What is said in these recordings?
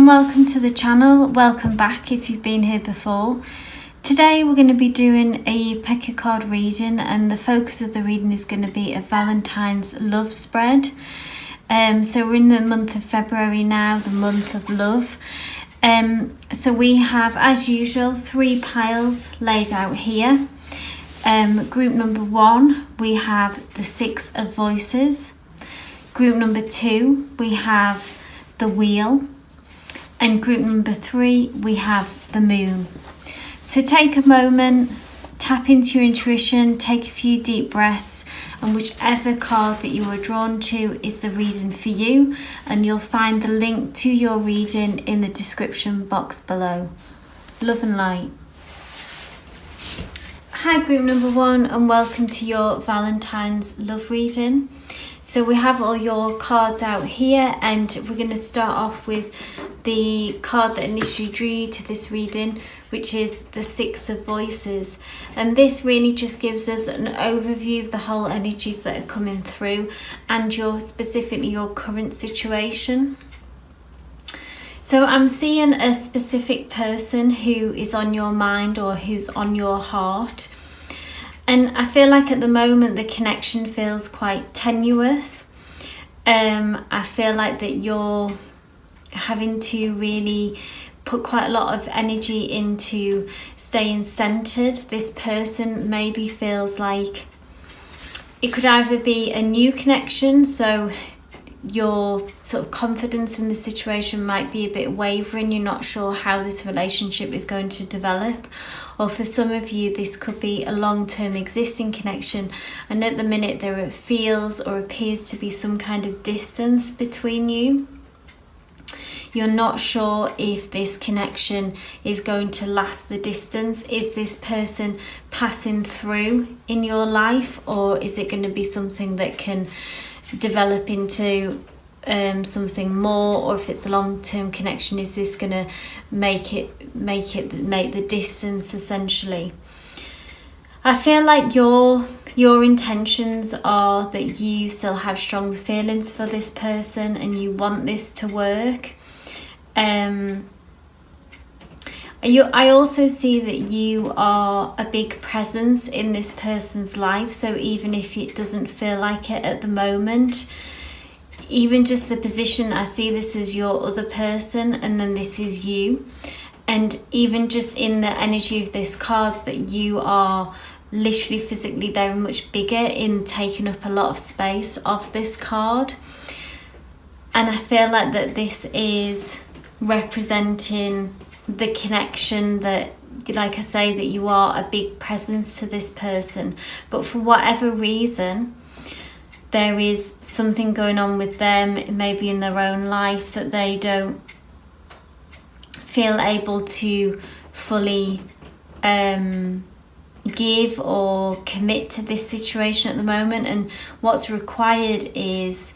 welcome to the channel. Welcome back if you've been here before. Today we're going to be doing a pick a card reading, and the focus of the reading is going to be a Valentine's love spread. So we're in the month of February now, the month of love. So we have, as usual, 3 piles laid out here. Group number 1, we have the 6 of Voices. Group number 2, we have the Wheel. And group number 3, we have the Moon. So take a moment, tap into your intuition, take a few deep breaths, and whichever card that you are drawn to is the reading for you, and you'll find the link to your reading in the description box below. Love and light. Hi group number 1, and welcome to your Valentine's love reading. So we have all your cards out here, and we're going to start off with the card that initially drew you to this reading, which is the 6 of Voices. And this really just gives us an overview of the whole energies that are coming through and specifically your current situation. So I'm seeing a specific person who is on your mind or who's on your heart. And I feel like at the moment the connection feels quite tenuous. I feel like that you're having to really put quite a lot of energy into staying centered. This person maybe feels like it could either be a new connection, so your sort of confidence in the situation might be a bit wavering, you're not sure how this relationship is going to develop, or for some of you this could be a long-term existing connection, and at the minute there feels or appears to be some kind of distance between you. You're not sure if this connection is going to last the distance. Is this person passing through in your life, or is it going to be something that can develop into something more? Or if it's a long-term connection, is this going to make the distance essentially? I feel like your intentions are that you still have strong feelings for this person and you want this to work. I also see that you are a big presence in this person's life, so even if it doesn't feel like it at the moment, even just the position, I see this as your other person and then this is you, and even just in the energy of this card that you are literally physically very much bigger in taking up a lot of space of this card. And I feel like that this is representing the connection that, like I say, that you are a big presence to this person, but for whatever reason there is something going on with them, maybe in their own life, that they don't feel able to fully give or commit to this situation at the moment, and what's required is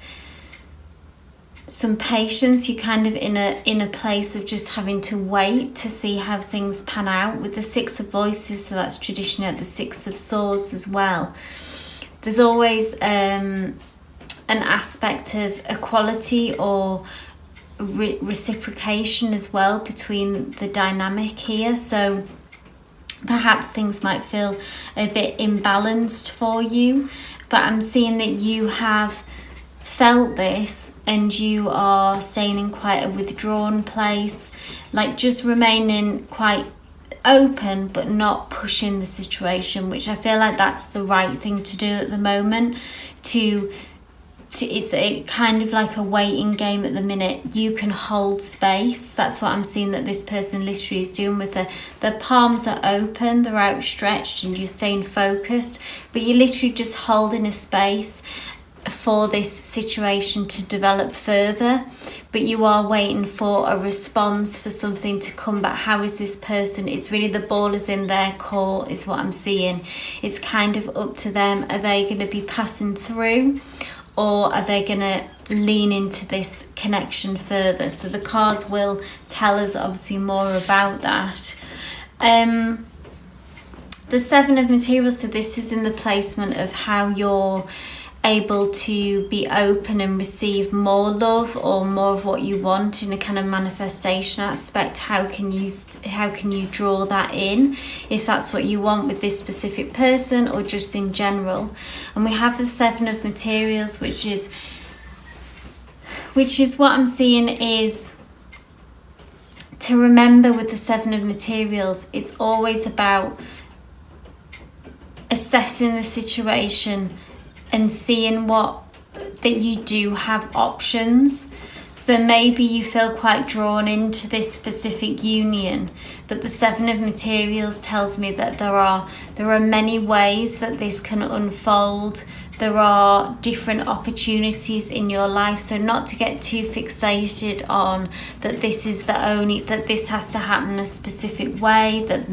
some patience. You're kind of in a place of just having to wait to see how things pan out with the 6 of Voices. So that's traditionally at the 6 of Swords as well. There's always an aspect of equality or reciprocation as well between the dynamic here. So perhaps things might feel a bit imbalanced for you, but I'm seeing that you have felt this and you are staying in quite a withdrawn place, like just remaining quite open but not pushing the situation, which I feel like that's the right thing to do at the moment. It's a kind of like a waiting game at the minute. You can hold space. That's what I'm seeing that this person literally is doing with the palms are open, they're outstretched, and you're staying focused, but you're literally just holding a space for this situation to develop further, but you are waiting for a response, for something to come back. How is this person? It's really the ball is in their court is what I'm seeing. It's kind of up to them. Are they going to be passing through, or are they going to lean into this connection further? So the cards will tell us obviously more about that. The 7 of Materials, so this is in the placement of how you're able to be open and receive more love or more of what you want in a kind of manifestation aspect. How can you draw that in, if that's what you want with this specific person or just in general? And we have the Seven of Materials, which is what I'm seeing is to remember with the Seven of Materials, it's always about assessing the situation and seeing that you do have options. So maybe you feel quite drawn into this specific union, but the Seven of Materials tells me that there are many ways that this can unfold. There are different opportunities in your life, so not to get too fixated on that this has to happen a specific way, that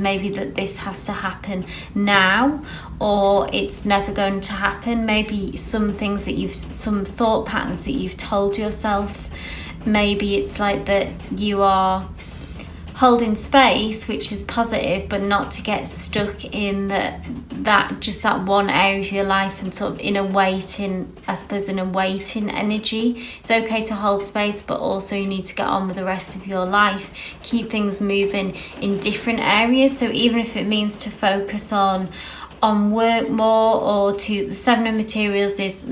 this has to happen now, or it's never going to happen. Maybe some thought patterns that you've told yourself, maybe it's like that you are holding space, which is positive, but not to get stuck in that one area of your life and sort of in a waiting energy. It's okay to hold space, but also you need to get on with the rest of your life. Keep things moving in different areas. So even if it means to focus on work more, or to the Seven of Materials is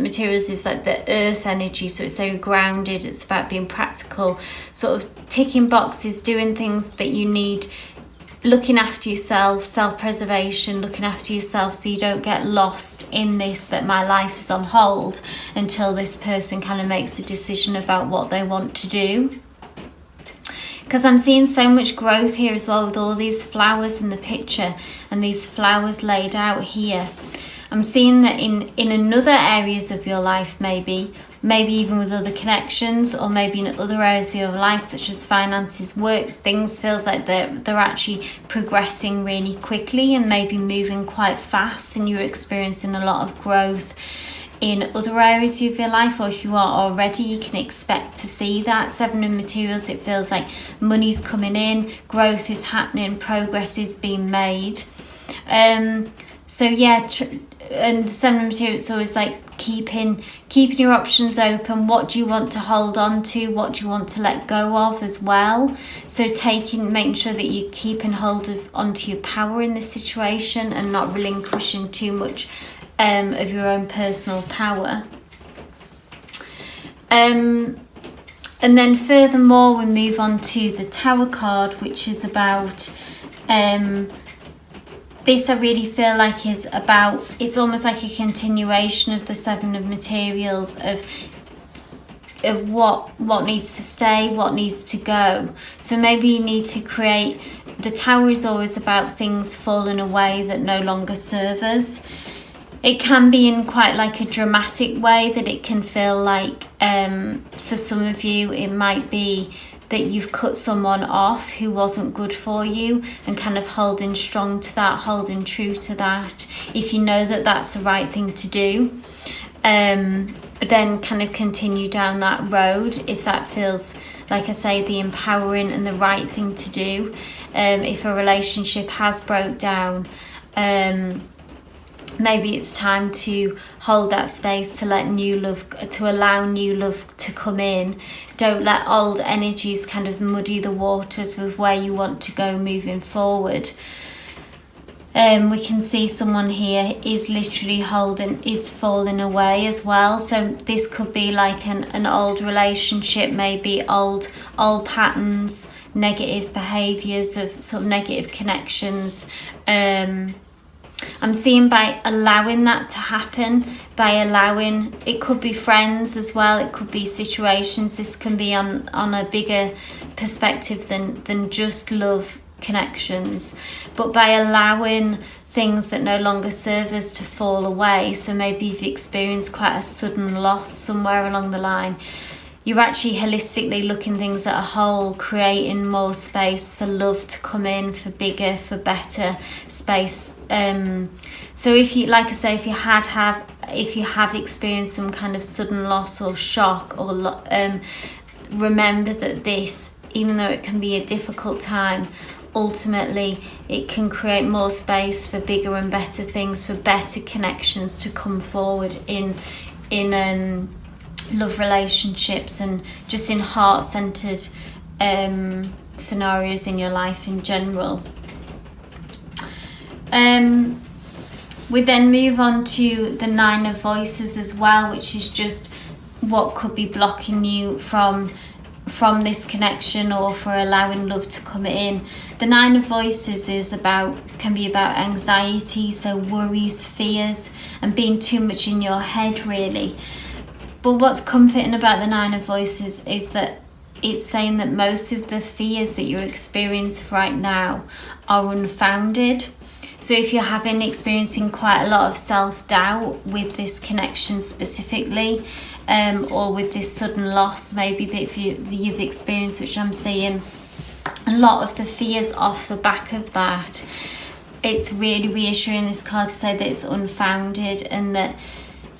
like the earth energy, so it's very grounded. It's about being practical, sort of ticking boxes, doing things that you need, looking after yourself, self-preservation, looking after yourself, so you don't get lost in this, that my life is on hold until this person kind of makes a decision about what they want to do. Because I'm seeing so much growth here as well, with all these flowers in the picture and these flowers laid out here. I'm seeing that in another areas of your life, maybe even with other connections, or maybe in other areas of your life, such as finances, work, things feels like they're actually progressing really quickly and maybe moving quite fast, and you're experiencing a lot of growth in other areas of your life. Or if you are already, you can expect to see that. Seven of Materials, it feels like money's coming in, growth is happening, progress is being made. So yeah, and the Seven of Materials is always like keeping your options open. What do you want to hold on to? What do you want to let go of as well? So making sure that you're keeping hold onto your power in this situation and not relinquishing too much of your own personal power. And then furthermore, we move on to the Tower card, which is about this. I really feel like it's almost like a continuation of the Seven of Materials, of what needs to stay, what needs to go. So maybe you need to create, the Tower is always about things falling away that no longer serve us. It can be in quite like a dramatic way, that it can feel like, for some of you, it might be that you've cut someone off who wasn't good for you, and kind of holding strong to that, holding true to that. If you know that that's the right thing to do, then kind of continue down that road, if that feels, like I say, the empowering and the right thing to do. If a relationship has broke down, maybe it's time to hold that space, to allow new love to come in. Don't let old energies kind of muddy the waters with where you want to go moving forward. We can see someone here is literally is falling away as well. So this could be like an old relationship, maybe old patterns, negative behaviours, of sort of negative connections. I'm seeing by allowing that to happen, it could be friends as well, it could be situations. This can be on a bigger perspective than just love connections, but by allowing things that no longer serve us to fall away. So maybe you've experienced quite a sudden loss somewhere along the line. You're actually holistically looking things at a whole, creating more space for love to come in, for bigger, for better space. So if you, like I say, if you have experienced some kind of sudden loss or shock, or remember that this, even though it can be a difficult time, ultimately it can create more space for bigger and better things, for better connections to come forward in love relationships and just in heart-centered scenarios in your life in general. We then move on to the 9 of Voices as well, which is just what could be blocking you from this connection or for allowing love to come in. The 9 of Voices can be about anxiety, so worries, fears, and being too much in your head, really. But what's comforting about the 9 of Voices is that it's saying that most of the fears that you're experiencing right now are unfounded. So if you're experiencing quite a lot of self-doubt with this connection specifically, or with this sudden loss maybe that you've experienced, which I'm seeing a lot of the fears off the back of that, it's really reassuring, this card, to say that it's unfounded, and that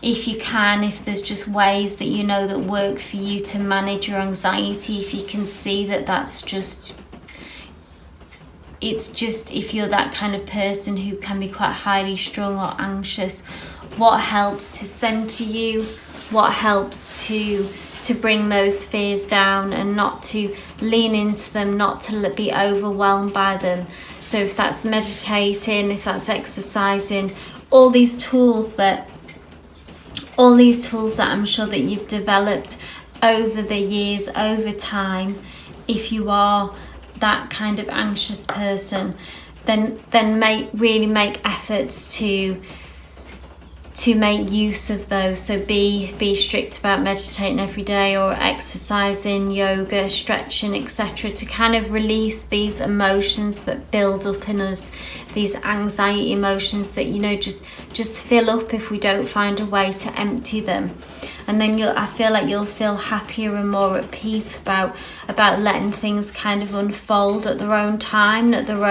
if there's just ways that you know that work for you to manage your anxiety, if you can see that that's just, it's just, if you're that kind of person who can be quite highly strung or anxious, what helps to center you, what helps to bring those fears down and not to lean into them, not to be overwhelmed by them. So if that's meditating, if that's exercising, all these tools that I'm sure that you've developed over the years, over time, if you are that kind of anxious person, then really make efforts to make use of those. So be strict about meditating every day, or exercising, yoga, stretching, etc., to kind of release these emotions that build up in us, these anxiety emotions that just fill up if we don't find a way to empty them. And then I feel like you'll feel happier and more at peace about letting things kind of unfold at their own time, at their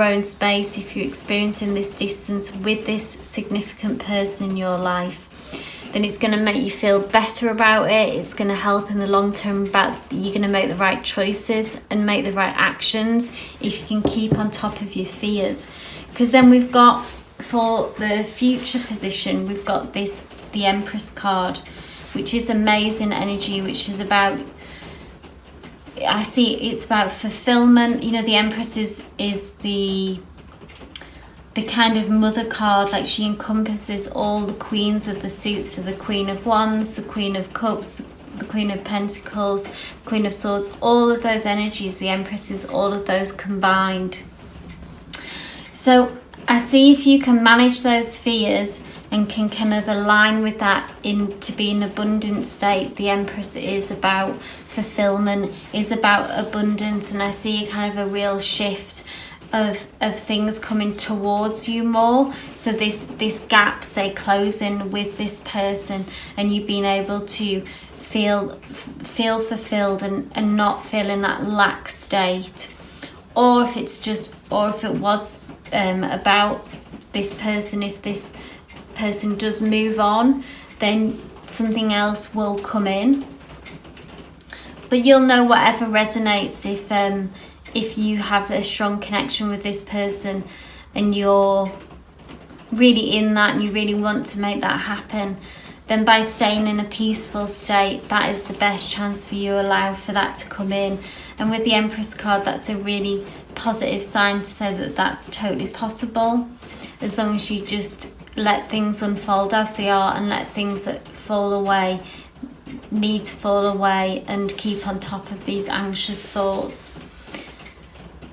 own space. If you're experiencing this distance with this significant person in your life, then it's going to make you feel better about it. It's going to help in the long term you're going to make the right choices and make the right actions if you can keep on top of your fears. Because then we've got, for the future position, we've got the Empress card, which is amazing energy, which is about, I see it's about fulfillment. The Empress is the kind of mother card, like she encompasses all the queens of the suits, so the Queen of Wands, the Queen of Cups, the Queen of Pentacles, Queen of Swords, all of those energies. The Empress is all of those combined. So I see if you can manage those fears and can kind of align with that to be an abundant state. The Empress is about fulfillment, is about abundance, and I see kind of a real shift of things coming towards you more. So this gap, say, closing with this person, and you being able to feel fulfilled and not feel in that lack state. Or if it was about this person, if this person does move on, then something else will come in. But you'll know whatever resonates. If you have a strong connection with this person and you're really in that and you really want to make that happen, then by staying in a peaceful state, that is the best chance for you to allow for that to come in. And with the Empress card, that's a really positive sign to say that that's totally possible, as long as you just let things unfold as they are and let things that fall away need to fall away, and keep on top of these anxious thoughts.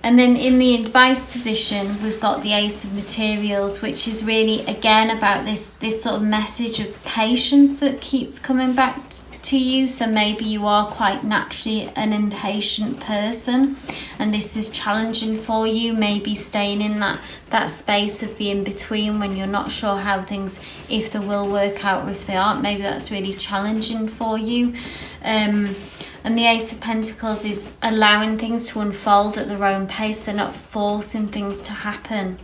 And then in the advice position, we've got the Ace of Materials, which is really, again, about this sort of message of patience that keeps coming back to you. So maybe you are quite naturally an impatient person, and this is challenging for you, maybe staying in that space of the in-between when you're not sure how things, if they will work out or if they aren't. Maybe that's really challenging for you. And the Ace of Pentacles is allowing things to unfold at their own pace. They're not forcing things to happen.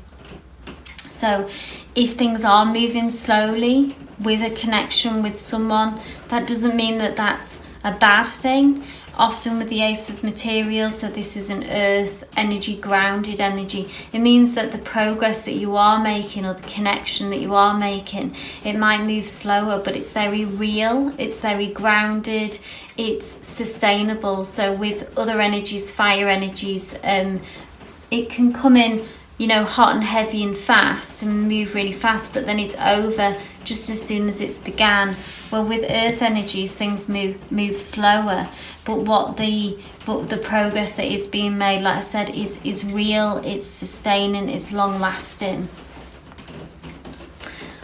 So if things are moving slowly with a connection with someone, that doesn't mean that that's a bad thing. often with the Ace of Materials, so this is an earth energy, grounded energy. It means that the progress that you are making, or the connection that you are making, it might move slower, but it's very real, it's very grounded, it's sustainable. So with other energies, fire energies, it can come in, you know, hot and heavy and fast and move really fast, but then it's over just as soon as it's began. Well, with earth energies, things move slower, but the progress that is being made, like I said, is real, it's sustaining, it's long lasting.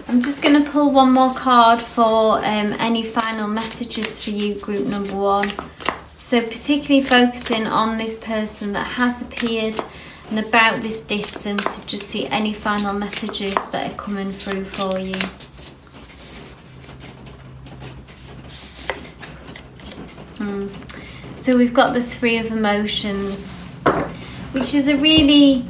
I'm just going to pull one more card for any final messages for you, group number 1. So particularly focusing on this person that has appeared and about this distance, to just see any final messages that are coming through for you. So we've got the 3 of Emotions, which is a really,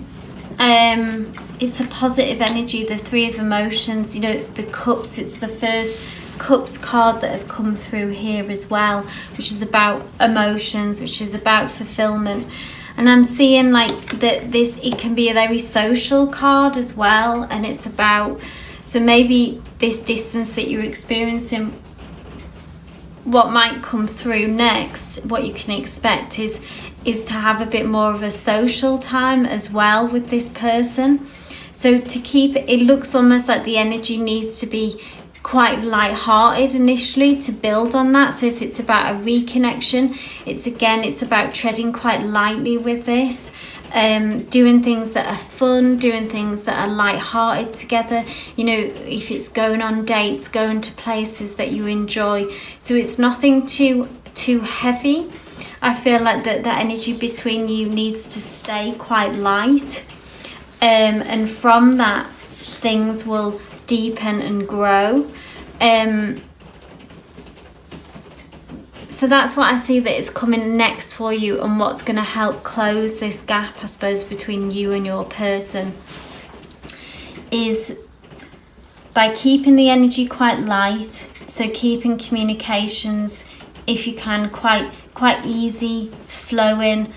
it's a positive energy, the 3 of Emotions. You know, the Cups, it's the first Cups card that have come through here as well, which is about emotions, which is about fulfillment. And I'm seeing like that this, it can be a very social card as well, and it's about, so maybe this distance that you're experiencing, what might come through next, what you can expect is to have a bit more of a social time as well with this person. So to keep it looks almost like the energy needs to be quite light-hearted initially to build on that. So if it's about a reconnection, it's about treading quite lightly with this, doing things that are fun, doing things that are light-hearted together. You know, if it's going on dates, going to places that you enjoy. So it's nothing too heavy. I feel like that energy between you needs to stay quite light, and from that things will deepen and grow. So that's what I see that is coming next for you, and what's going to help close this gap, I suppose, between you and your person, is by keeping the energy quite light. So keeping communications, if you can, quite easy flowing,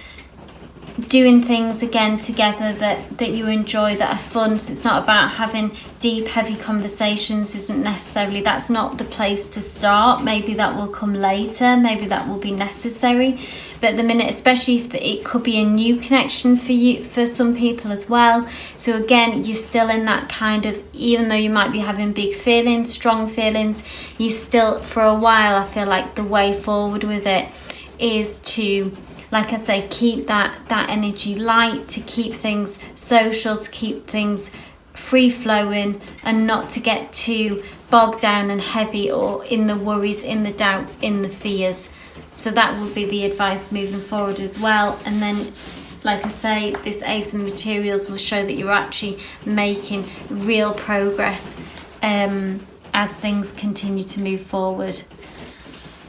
doing things again together that you enjoy, that are fun. So it's not about having deep, heavy conversations, isn't necessarily, that's not the place to start. Maybe that will come later, maybe that will be necessary, but at the minute, especially if it could be a new connection for you, for some people as well. So again, you're still in that kind of, even though you might be having big feelings, strong feelings, you still, for a while, I feel like the way forward with it is to, like I say, keep that energy light, to keep things social, to keep things free flowing, and not to get too bogged down and heavy, or in the worries, in the doubts, in the fears. So that would be the advice moving forward as well. And then, like I say, this Ace of Materials will show that you're actually making real progress as things continue to move forward.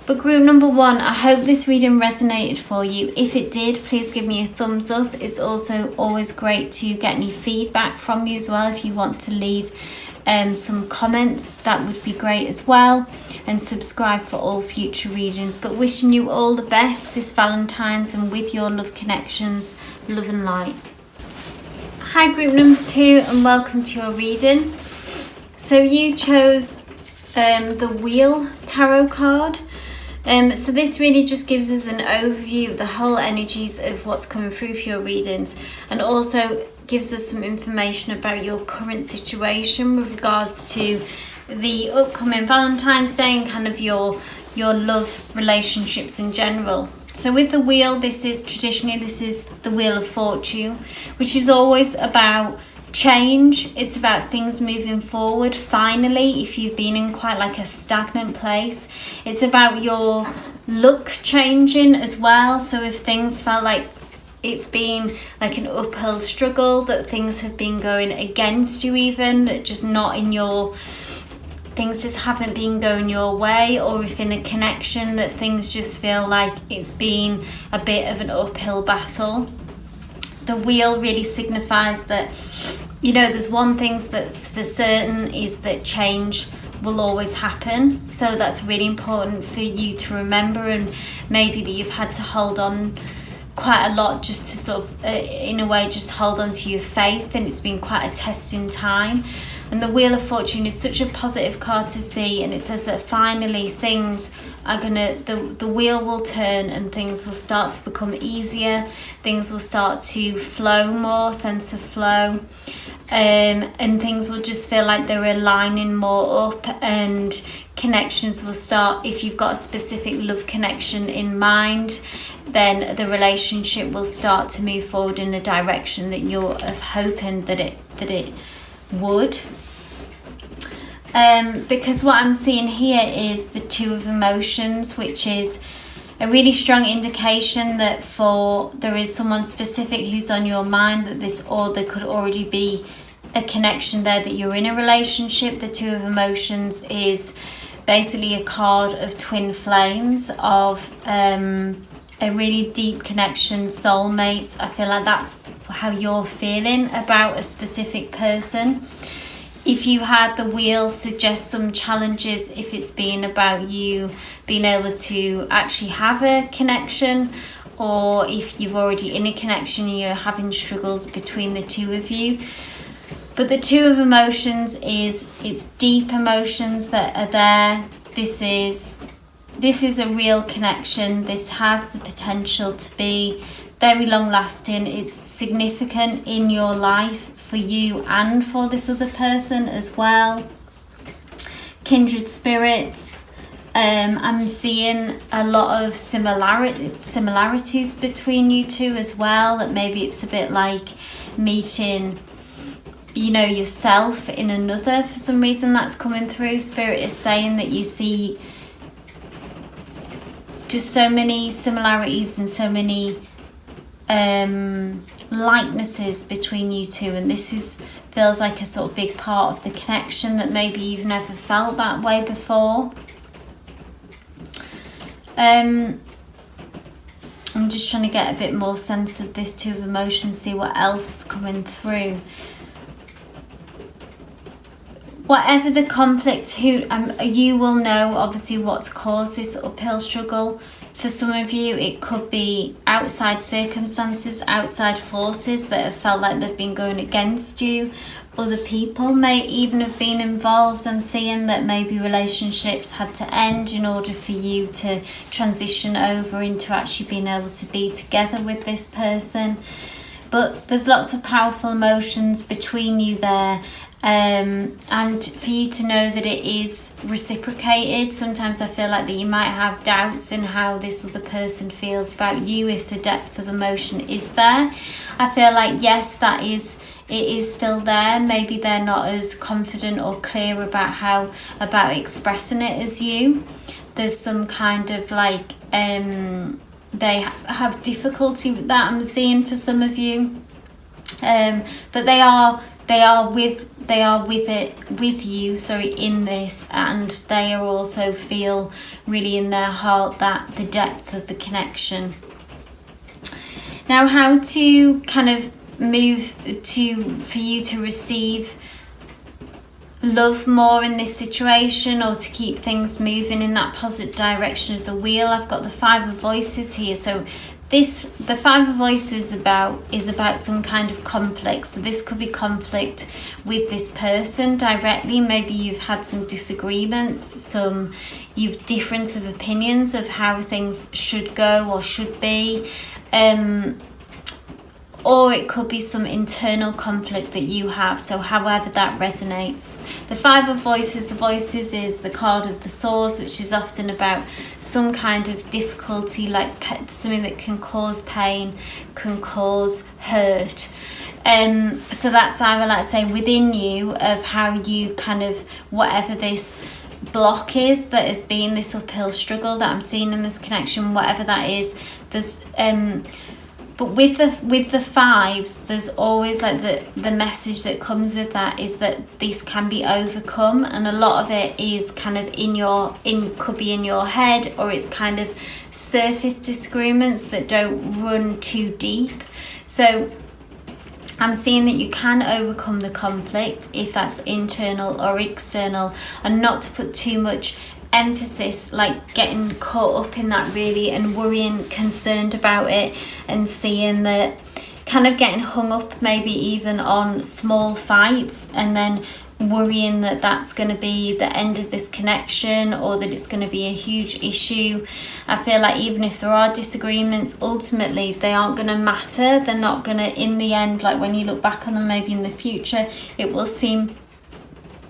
But group number 1, I hope this reading resonated for you. If it did, please give me a thumbs up. It's also always great to get any feedback from you as well. If you want to leave some comments, that would be great as well. And subscribe for all future readings. But wishing you all the best this Valentine's, and with your love connections, love and light. Hi group number 2, and welcome to your reading. So you chose the Wheel Tarot card. So this really just gives us an overview of the whole energies of what's coming through for your readings, and also gives us some information about your current situation with regards to the upcoming Valentine's Day, and kind of your love relationships in general. So with the wheel, this is the Wheel of Fortune, which is always about change. It's about things moving forward finally, if you've been in quite like a stagnant place. It's about your luck changing as well. So if things felt like it's been like an uphill struggle, that things have been going against you, even that just not in your, things just haven't been going your way, or if in a connection that things just feel like it's been a bit of an uphill battle. The wheel really signifies that, you know, there's one thing that's for certain, is that change will always happen. So that's really important for you to remember, and maybe that you've had to hold on quite a lot just to sort of in a way just hold on to your faith, and it's been quite a testing time. And the Wheel of Fortune is such a positive card to see, and it says that finally things are the wheel will turn and things will start to become easier, things will start to flow more, sense of flow, and things will just feel like they're aligning more up, and connections will start. If you've got a specific love connection in mind, then the relationship will start to move forward in a direction that you're hoping that it would. Because what I'm seeing here is the Two of Emotions, which is a really strong indication that there is someone specific who's on your mind, that there could already be a connection there, that you're in a relationship. The Two of Emotions is basically a card of twin flames, of a really deep connection, soulmates. I feel like that's how you're feeling about a specific person. If you had the wheel suggest some challenges, if it's been about you being able to actually have a connection, or if you're already in a connection and you're having struggles between the two of you. But the Two of Emotions it's deep emotions that are there. This is a real connection. This has the potential to be very long lasting. It's significant in your life for you and for this other person as well. Kindred spirits. I'm seeing a lot of similarities between you two as well. That maybe it's a bit like meeting, yourself in another. For some reason that's coming through. Spirit is saying that you see just so many similarities and so many likenesses between you two, and this feels like a sort of big part of the connection, that maybe you've never felt that way before. I'm just trying to get a bit more sense of this Two of Emotions, see what else is coming through. Whatever the conflict, you will know obviously what's caused this uphill struggle. For some of you, it could be outside circumstances, outside forces that have felt like they've been going against you. Other people may even have been involved. I'm seeing that maybe relationships had to end in order for you to transition over into actually being able to be together with this person. But there's lots of powerful emotions between you there. And for you to know that it is reciprocated. Sometimes I feel like that you might have doubts in how this other person feels about you, if the depth of emotion is there. I feel like yes, it is still there. Maybe they're not as confident or clear about expressing it as you. There's some kind of like they have difficulty with that, I'm seeing, for some of you. But they are with you in this, and they are also feel really in their heart that the depth of the connection. Now, how to kind of move for you to receive love more in this situation, or to keep things moving in that positive direction of the wheel. I've got the Five of Voices here. So the Five of Voices is about some kind of conflict. So this could be conflict with this person directly. Maybe you've had some disagreements, you've difference of opinions of how things should go or should be. Or it could be some internal conflict that you have. So however that resonates. The Five of Voices, the Voices is the card of the Swords, which is often about some kind of difficulty, like something that can cause pain, can cause hurt. So that's either, let's say, within you, of how you kind of, whatever this block is that has been this uphill struggle that I'm seeing in this connection, whatever that is, there's but with the fives, there's always like the message that comes with that is that this can be overcome, and a lot of it is kind of could be in your head, or it's kind of surface disagreements that don't run too deep. So I'm seeing that you can overcome the conflict if that's internal or external, and not to put too much emphasis, like getting caught up in that really and worrying, concerned about it, and seeing that kind of getting hung up maybe even on small fights and then worrying that that's going to be the end of this connection, or that it's going to be a huge issue. I feel like even if there are disagreements, ultimately they aren't going to matter. They're not going to, in the end, like when you look back on them maybe in the future, it will seem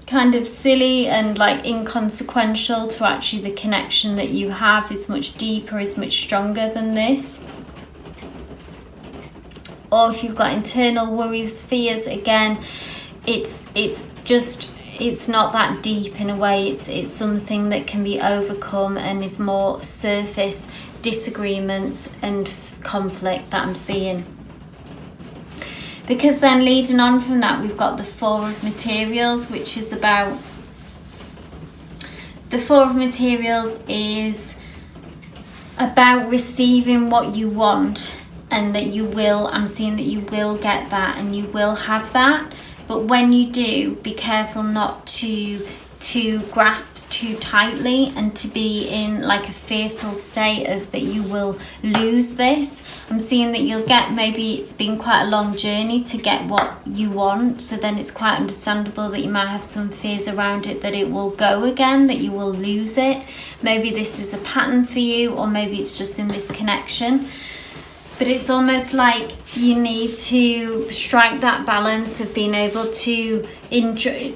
kind of silly and like inconsequential to actually the connection that you have is much deeper, is much stronger than this. Or if you've got internal worries, fears, again, it's not that deep in a way. It's something that can be overcome and is more surface disagreements and conflict that I'm seeing. Because then leading on from that, we've got the Four of Materials, which is about, the Four of Materials is about receiving what you want, and that you will, I'm seeing that you will get that and you will have that. But when you do, be careful not to grasp too tightly and to be in like a fearful state of that you will lose this. I'm seeing that you'll get, maybe it's been quite a long journey to get what you want, so then it's quite understandable that you might have some fears around it, that it will go again, that you will lose it. Maybe this is a pattern for you, or maybe it's just in this connection. But it's almost like you need to strike that balance of being able to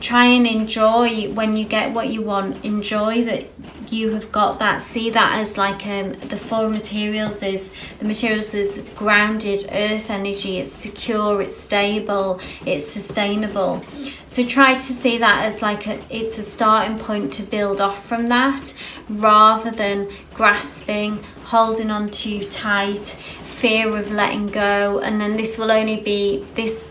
try and enjoy when you get what you want. Enjoy that you have got that. See that as like the Four Materials is, the materials is grounded earth energy. It's secure, it's stable, it's sustainable. So try to see that as like it's a starting point to build off from that, rather than grasping, holding on too tight, fear of letting go. And then this will only be, this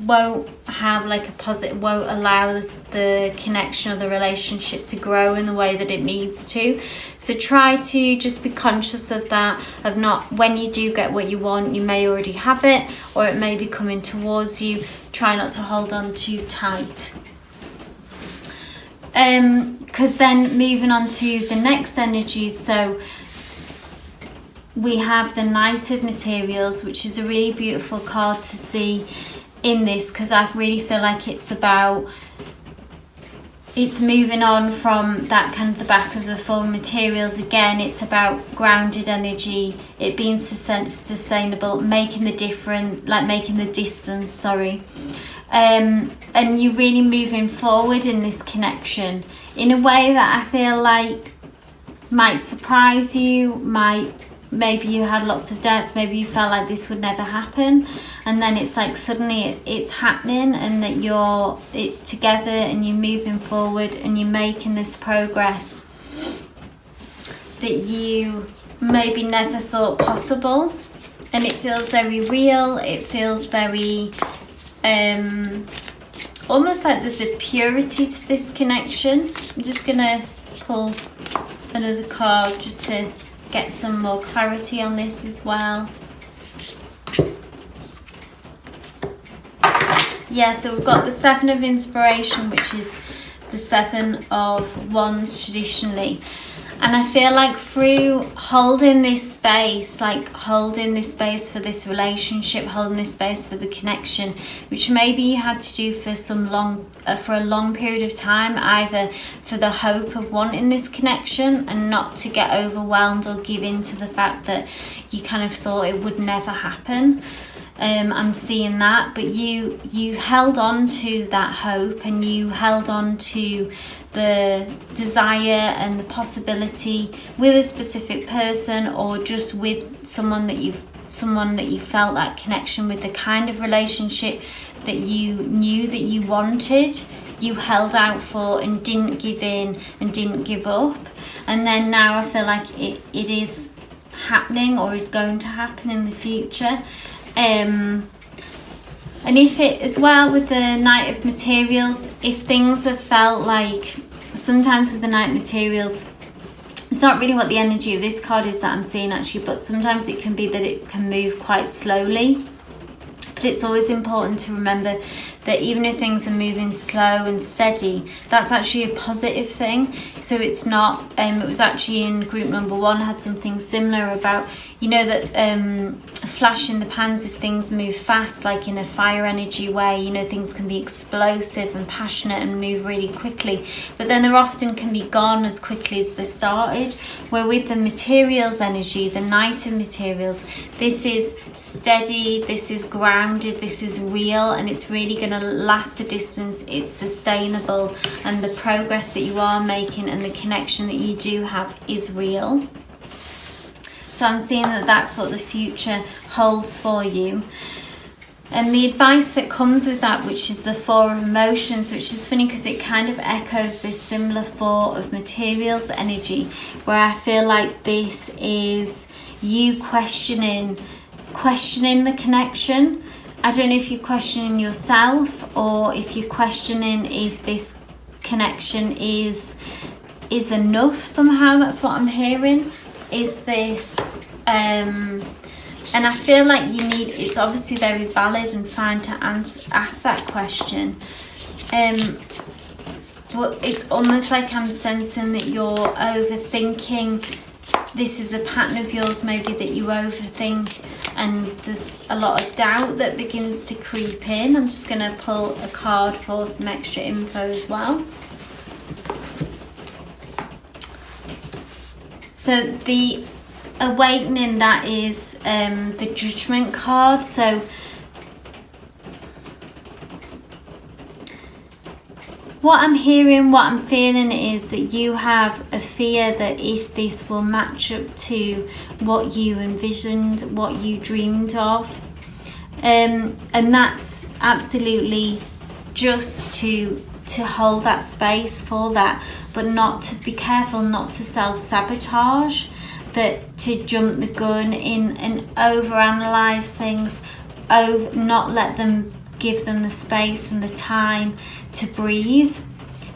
won't have like a positive, won't allow the connection or the relationship to grow in the way that it needs to. So try to just be conscious of that, of not, when you do get what you want, you may already have it, or it may be coming towards you. Try not to hold on too tight. Because then moving on to the next energies, so we have the Knight of Materials, which is a really beautiful card to see in this, because I really feel like it's about, it's moving on from that kind of the back of the Four Materials. Again, it's about grounded energy, it being sustainable, making the difference, like making the distance, sorry. And you're really moving forward in this connection in a way that I feel like might surprise you, maybe you had lots of doubts, maybe you felt like this would never happen, and then it's like suddenly it's happening, and that it's together and you're moving forward and you're making this progress that you maybe never thought possible. And it feels very real, it feels very almost like there's a purity to this connection. I'm just gonna pull another card just to get some more clarity on this as well. Yeah, so we've got the Seven of Inspiration, which is the Seven of Wands traditionally. And I feel like through holding this space, like holding this space for this relationship, holding this space for the connection, which maybe you had to do for for a long period of time, either for the hope of wanting this connection and not to get overwhelmed or give in to the fact that you kind of thought it would never happen. I'm seeing that, but you held on to that hope, and you held on to the desire and the possibility with a specific person, or just with someone that you felt that connection with, the kind of relationship that you knew that you wanted. You held out for and didn't give in and didn't give up. And then now I feel like it is happening, or is going to happen in the future. And if it as well with the Knight of Materials, if things have felt like, sometimes with the Knight of Materials, it's not really what the energy of this card is that I'm seeing actually, but sometimes it can be that it can move quite slowly. But it's always important to remember that even if things are moving slow and steady, that's actually a positive thing. So it's not, it was actually in group number 1, had something similar about, you know, that a flash in the pans if things move fast, like in a fire energy way, you know, things can be explosive and passionate and move really quickly, but then they're often can be gone as quickly as they started. Where with the materials energy, the Knight of Materials, this is steady, this is grounded, this is real, and it's really going to last the distance. It's sustainable, and the progress that you are making and the connection that you do have is real. So I'm seeing that that's what the future holds for you. And the advice that comes with that, which is the 4 of Emotions, which is funny because it kind of echoes this similar 4 of Materials energy, where I feel like this is you questioning the connection. I don't know if you're questioning yourself or if you're questioning if this connection is enough somehow. That's what I'm hearing. Is this and I feel like you need, it's obviously very valid and fine to ask that question, but it's almost like I'm sensing that you're overthinking. This is a pattern of yours maybe that you overthink, and there's a lot of doubt that begins to creep in. I'm just going to pull a card for some extra info as well. So the Awakening, that is the Judgment card. So what I'm hearing, what I'm feeling is that you have a fear that if this will match up to what you envisioned, what you dreamed of, and that's absolutely just to hold that space for that, but not to be careful not to self-sabotage, that to jump the gun in and overanalyze things, not let them, give them the space and the time to breathe.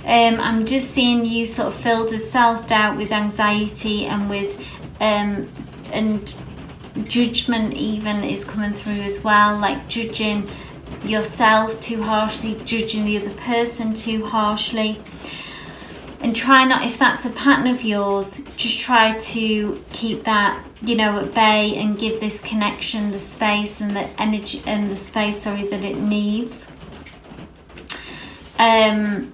I'm just seeing you sort of filled with self-doubt, with anxiety, and with and judgment even is coming through as well, like judging yourself too harshly, judging the other person too harshly. And try not, if that's a pattern of yours, just try to keep that, you know, at bay, and give this connection the space and the energy and the space, that it needs. And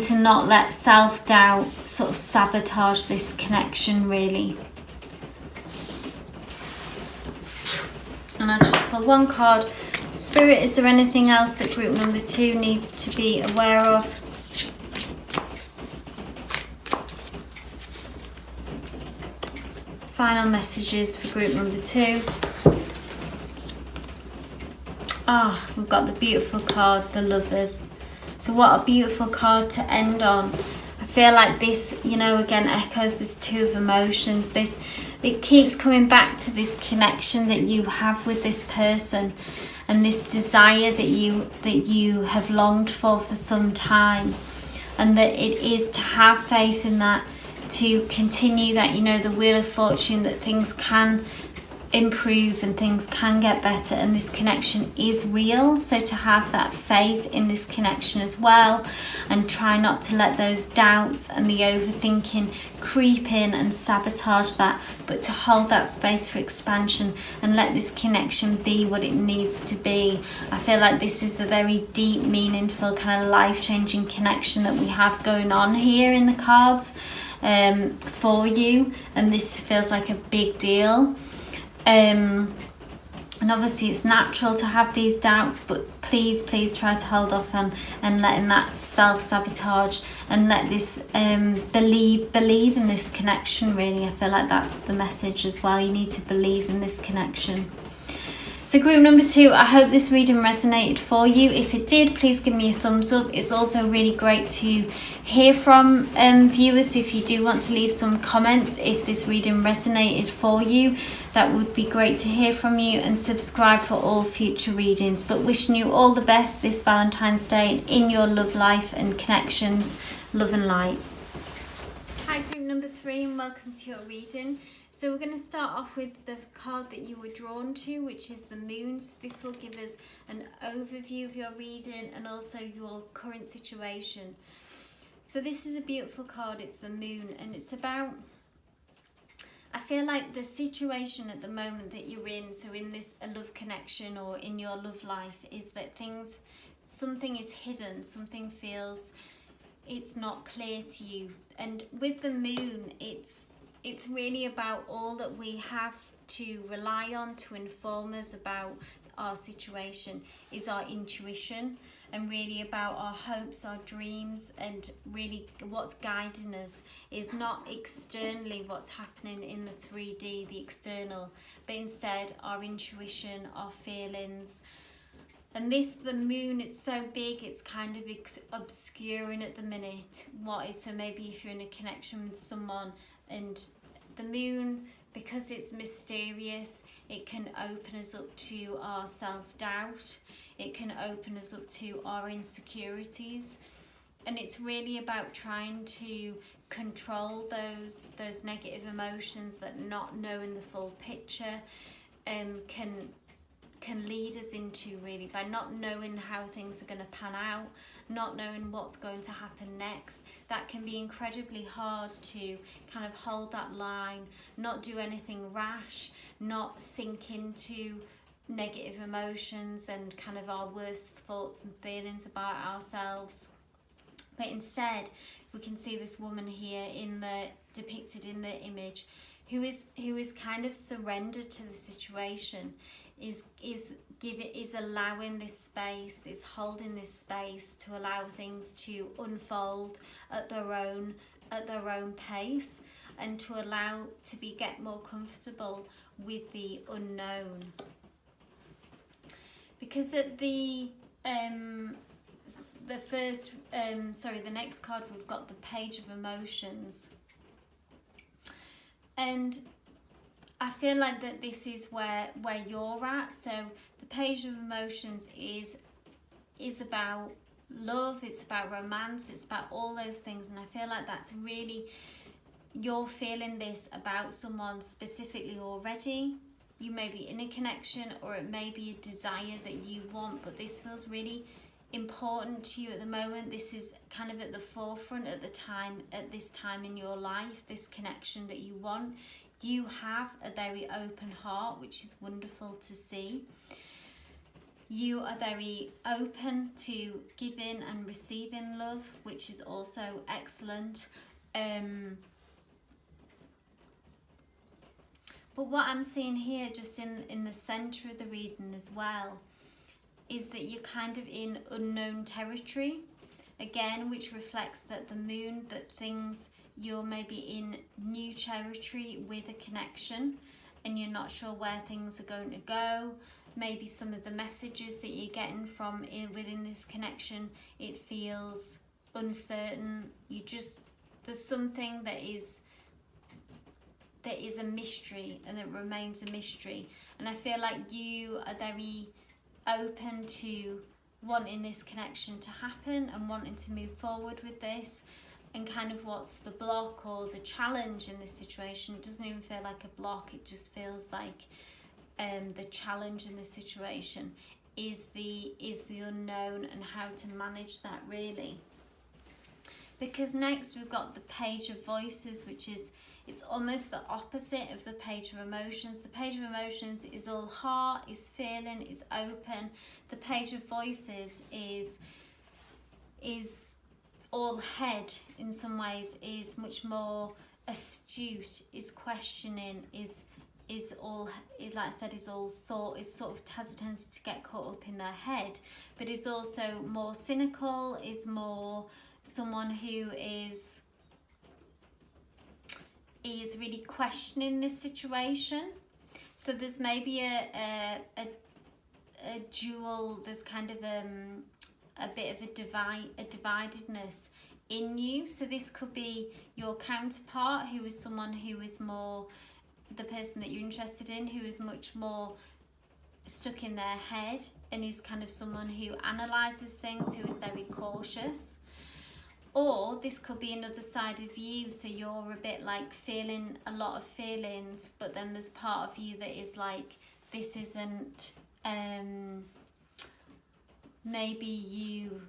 to not let self-doubt sort of sabotage this connection, really. And I'll just pull one card. Spirit, is there anything else that group number 2 needs to be aware of? Final messages for group number 2. Ah, we've got the beautiful card, the Lovers. So what a beautiful card to end on. I feel like this, you know, again echoes this 2 of Emotions. It keeps coming back to this connection that you have with this person, and this desire that you have longed for some time, and that it is to have faith in that, to continue that, you know, the Wheel of Fortune, that things can improve and things can get better, and this connection is real. So to have that faith in this connection as well, and try not to let those doubts and the overthinking creep in and sabotage that, but to hold that space for expansion and let this connection be what it needs to be. I feel like this is the very deep, meaningful, kind of life-changing connection that we have going on here in the cards for you, and this feels like a big deal. And obviously it's natural to have these doubts, but please try to hold off and letting that self-sabotage, and let this believe in this connection, really. I feel like that's the message as well. You need to believe in this connection. So group number 2, I hope this reading resonated for you. If it did, please give me a thumbs up. It's also really great to hear from viewers. So if you do want to leave some comments, if this reading resonated for you, that would be great to hear from you, and subscribe for all future readings. But wishing you all the best this Valentine's Day in your love life and connections. Love and light. Hi group number 3, and welcome to your reading. So we're going to start off with the card that you were drawn to, which is the moon. So this will give us an overview of your reading and also your current situation. So this is a beautiful card. It's the moon, and it's about, I feel like the situation at the moment that you're in, so in this a love connection or in your love life, is that something is hidden, something feels it's not clear to you. And with the moon, it's really about all that we have to rely on to inform us about our situation is our intuition, and really about our hopes, our dreams, and really what's guiding us is not externally what's happening in the 3D, the external, but instead our intuition, our feelings. And the moon, it's so big, it's kind of obscuring at the minute what is. So maybe if you're in a connection with someone, and the moon, because it's mysterious, it can open us up to our self-doubt, it can open us up to our insecurities, and it's really about trying to control those negative emotions that not knowing the full picture can lead us into, really, by not knowing how things are going to pan out, not knowing what's going to happen next. That can be incredibly hard to kind of hold that line, not do anything rash, not sink into negative emotions and kind of our worst thoughts and feelings about ourselves. But instead, we can see this woman here depicted in the image, who is kind of surrendered to the situation, is allowing this space, is holding this space to allow things to unfold at their own pace, and to allow to get more comfortable with the unknown. Because at the next card, we've got the Page of Emotions. And I feel like that this is where you're at. So the Page of Emotions is about love, it's about romance, it's about all those things. And I feel like that's really, you're feeling this about someone specifically already. You may be in a connection, or it may be a desire that you want, but this feels really important to you at the moment. This is kind of at the forefront at this time in your life, this connection that you want. You have a very open heart, which is wonderful to see. You are very open to giving and receiving love, which is also excellent. But what I'm seeing here, just in the center of the reading as well, is that you're kind of in unknown territory, again, which reflects that the moon, that you're maybe in new territory with a connection, and you're not sure where things are going to go. Maybe some of the messages that you're getting from within this connection, it feels uncertain. There's something that is a mystery, and it remains a mystery. And I feel like you are very open to wanting this connection to happen and wanting to move forward with this. And kind of what's the block or the challenge in this situation? It doesn't even feel like a block, it just feels like the challenge in this situation is the unknown, and how to manage that, really. Because next we've got the Page of Voices, which it's almost the opposite of the Page of Emotions. The Page of Emotions is all heart, is feeling, is open. The Page of Voices is all head in some ways, is much more astute, is questioning, is all, like I said, is all thought, is sort of has a tendency to get caught up in their head, but is also more cynical, is more someone who is really questioning this situation. So there's maybe a dual, there's kind of a bit of a dividedness in you. So this could be your counterpart, who is someone who is more the person that you're interested in, who is much more stuck in their head, and is kind of someone who analyzes things, who is very cautious. Or this could be another side of you, so you're a bit like feeling a lot of feelings, but then there's part of you that is like, this isn't, maybe you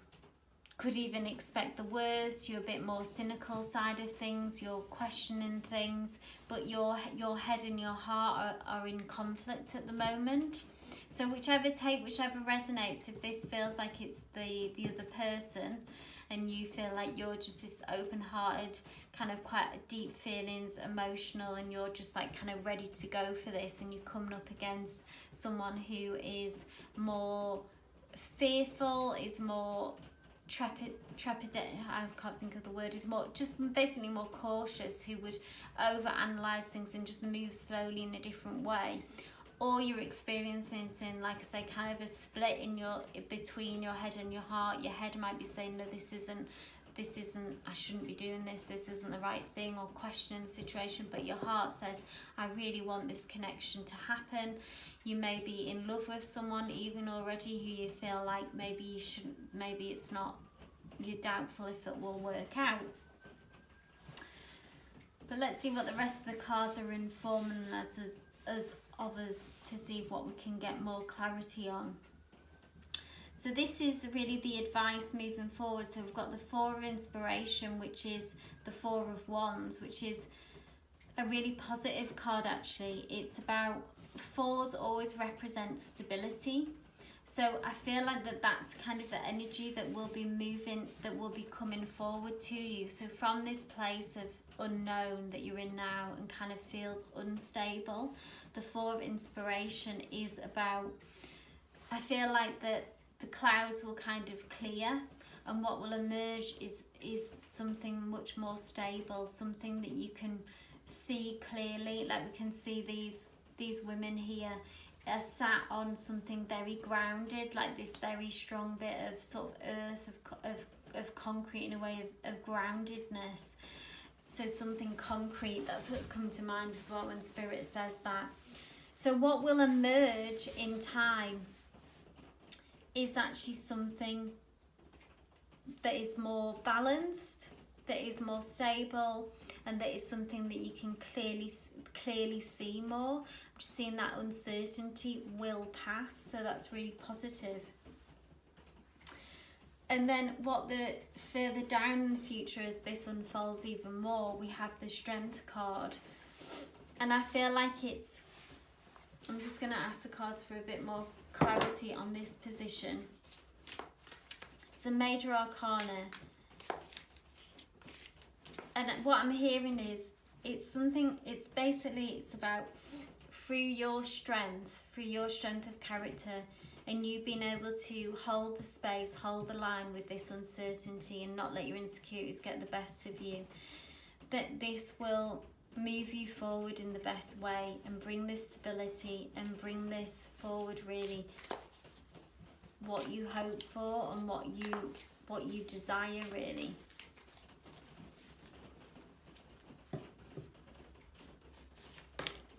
could even expect the worst, you're a bit more cynical side of things, you're questioning things, but your head and your heart are in conflict at the moment. So whichever resonates, if this feels like it's the other person and you feel like you're just this open-hearted, kind of quite deep feelings, emotional, and you're just like kind of ready to go for this, and you're coming up against someone who is more fearful, is more I can't think of the word, is more just basically more cautious, who would overanalyze things and just move slowly in a different way. Or you're experiencing, like I say, kind of a split between your head and your heart. Your head might be saying, no, this isn't, I shouldn't be doing this isn't the right thing, or questioning the situation, but your heart says, I really want this connection to happen. You may be in love with someone even already, who you feel like maybe you shouldn't, maybe it's not, you're doubtful if it will work out. But let's see what the rest of the cards are informing us as others, to see what we can get more clarity on. So this is really the advice moving forward. So we've got the Four of Inspiration, which is the Four of Wands, which is a really positive card actually. It's about, fours always represent stability. So I feel like that's kind of the energy that will be moving, that will be coming forward to you. So from this place of unknown that you're in now and kind of feels unstable, the Four of Inspiration is about, I feel like that the clouds will kind of clear, and what will emerge is something much more stable, something that you can see clearly. Like we can see these women here are sat on something very grounded, like this very strong bit of sort of earth, of concrete, in a way of groundedness. So something concrete, that's what's come to mind as well when Spirit says that. So what will emerge in time is actually something that is more balanced, that is more stable, and that is something that you can clearly see more. I'm just seeing that uncertainty will pass, so that's really positive. And then what the further down in the future, as this unfolds even more, we have the Strength card. And I feel like I'm just going to ask the cards for a bit more clarity on this position. It's a major arcana. And what I'm hearing is, it's about through your strength of character, and you being able to hold the space, hold the line with this uncertainty, and not let your insecurities get the best of you, that this will move you forward in the best way and bring this stability and bring this forward, really what you hope for and what you desire, really.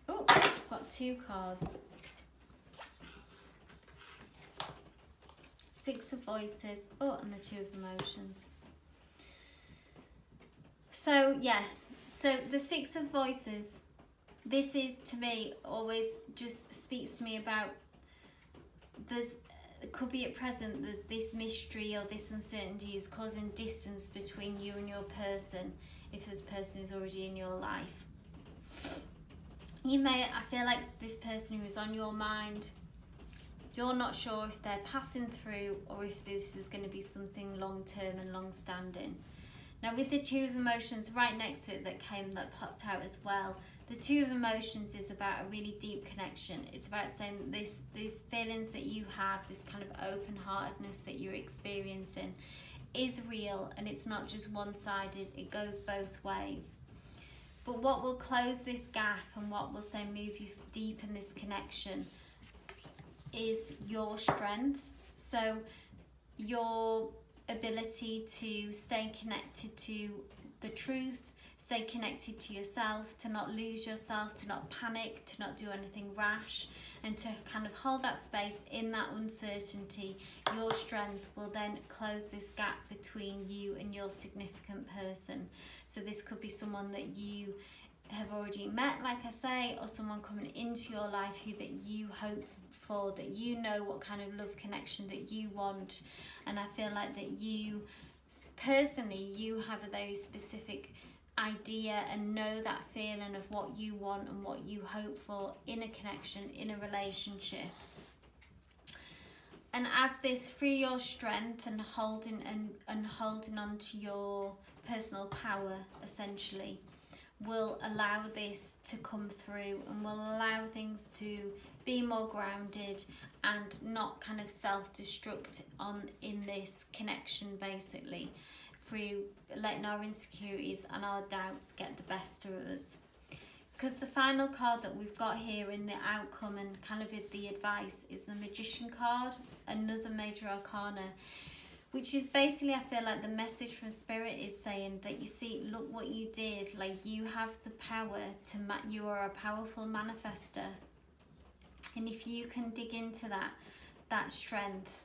Oh, I've got two cards. Six of Voices, and the Two of Emotions. So yes, so the Six of Voices, this is, to me, always just speaks to me about, it could be at present there's this mystery or this uncertainty is causing distance between you and your person, if this person is already in your life. I feel like this person who is on your mind, you're not sure if they're passing through or if this is going to be something long-term and long-standing. Now with the Two of Emotions right next to it that popped out as well, the Two of Emotions is about a really deep connection. It's about saying the feelings that you have, this kind of open-heartedness that you're experiencing is real, and it's not just one-sided, it goes both ways. But what will close this gap and what will say move you deep in this connection is your strength. So your ability to stay connected to the truth, stay connected to yourself, to not lose yourself, to not panic, to not do anything rash, and to kind of hold that space in that uncertainty. Your strength will then close this gap between you and your significant person. So this could be someone that you have already met, like I say, or someone coming into your life who that you hope for, that you know what kind of love connection that you want. And I feel like that you personally, you have a very specific idea and know that feeling of what you want and what you hope for in a connection, in a relationship. And as this, through your strength and holding on to your personal power, essentially, will allow this to come through and will allow things to be more grounded and not kind of self-destruct in this connection, basically, through letting our insecurities and our doubts get the best of us. Because the final card that we've got here in the outcome and kind of the advice is the Magician card, another major arcana, which is basically, I feel like the message from Spirit is saying that, you see, look what you did. Like, you have the power to, you are a powerful manifester. And if you can dig into that strength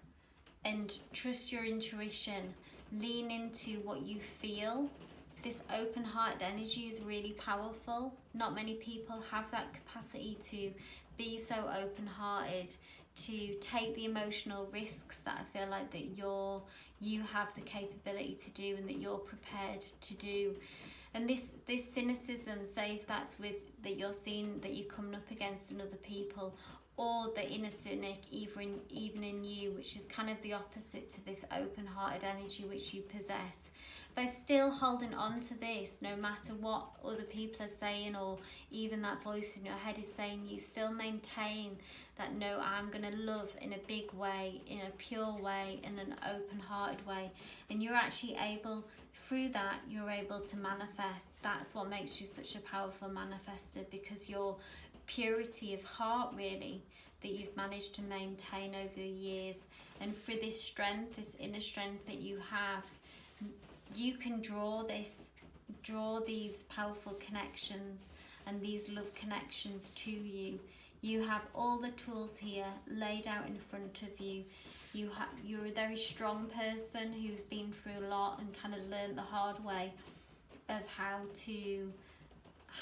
and trust your intuition, lean into what you feel, this open-hearted energy is really powerful. Not many people have that capacity to be so open-hearted, to take the emotional risks that I feel like that you have the capability to do and that you're prepared to do. And this cynicism, say if that's with that you're seeing that you're coming up against in other people, or the inner cynic even in you, which is kind of the opposite to this open-hearted energy which you possess. By still holding on to this, no matter what other people are saying, or even that voice in your head is saying, you still maintain that, no, I'm going to love in a big way, in a pure way, in an open-hearted way. And you're actually able, through that, you're able to manifest. That's what makes you such a powerful manifester, because your purity of heart, really, that you've managed to maintain over the years. And through this strength, this inner strength that you have, you can draw these powerful connections and these love connections to you. You have all the tools here laid out in front of you. You're a very strong person who's been through a lot and kind of learned the hard way of how to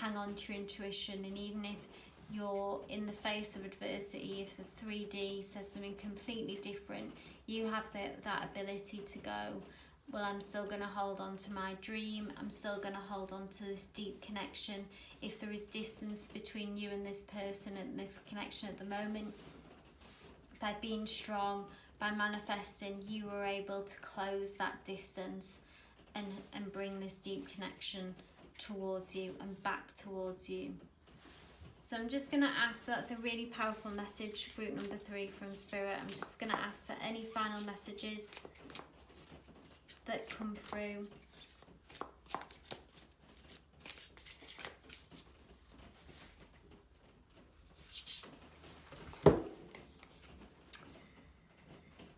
hang on to your intuition. And even if you're in the face of adversity, if the 3D says something completely different, you have that ability to go, well, I'm still going to hold on to my dream. I'm still going to hold on to this deep connection. If there is distance between you and this person and this connection at the moment, by being strong, by manifesting, you are able to close that distance and bring this deep connection towards you and back towards you. So I'm just going to ask, that's a really powerful message, group number 3 from Spirit. I'm just going to ask for any final messages that come through.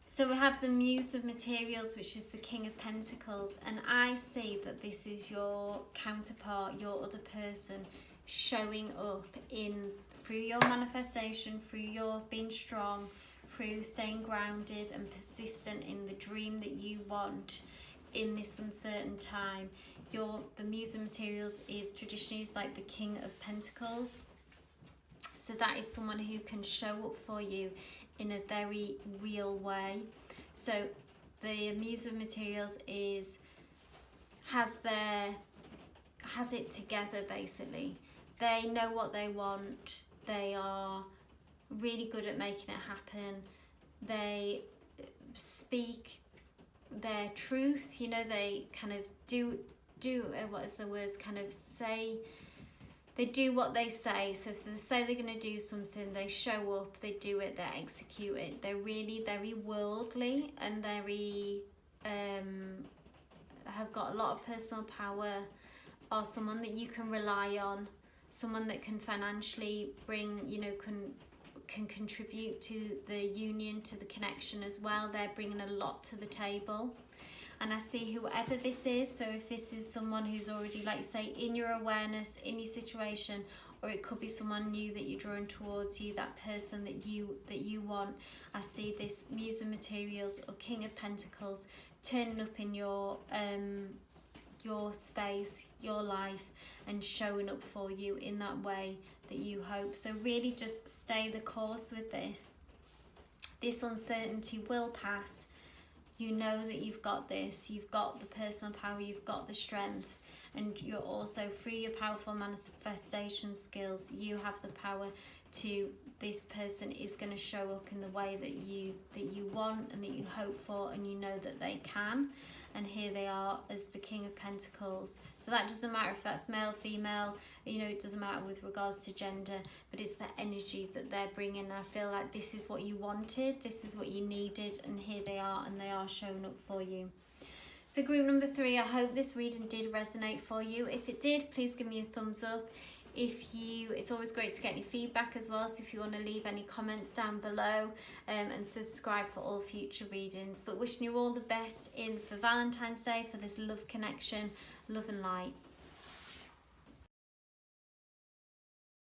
So we have the Muse of Materials, which is the King of Pentacles, and I see that this is your counterpart, your other person, showing up through your manifestation, through your being strong, through staying grounded and persistent in the dream that you want in this uncertain time. The Muse of Materials is traditionally like the King of Pentacles. So that is someone who can show up for you in a very real way. So the Muse of Materials has it together, basically. They know what they want. They are really good at making it happen. They speak their truth, they kind of do what is the words, kind of say, they do what they say. So if they say they're going to do something, they show up, they do it, they execute it. They're really very worldly and very have got a lot of personal power, are someone that you can rely on, someone that can financially bring, can contribute to the union, to the connection as well. They're bringing a lot to the table. And I see whoever this is, so if this is someone who's already, like you say, in your awareness, in your situation, or it could be someone new that you're drawing towards you, that person that you want. I see this Muse of Materials or King of Pentacles turning up in your space, your life, and showing up for you in that way that you hope. So really just stay the course with this. This uncertainty will pass. You know that you've got this, you've got the personal power, you've got the strength, and you're also, through your powerful manifestation skills, you have the power to, this person is going to show up in the way that you want and that you hope for, and you know that they can. And here they are as the King of Pentacles. So that doesn't matter if that's male, female, you know, it doesn't matter with regards to gender, but it's the energy that they're bringing. I feel like this is what you wanted, this is what you needed, and here they are, and they are showing up for you. So group number 3, I hope this reading did resonate for you. If it did, please give me a thumbs up. It's always great to get any feedback as well, so if you want to leave any comments down below, and subscribe for all future readings. But wishing you all the best for Valentine's Day, for this love connection, love and light.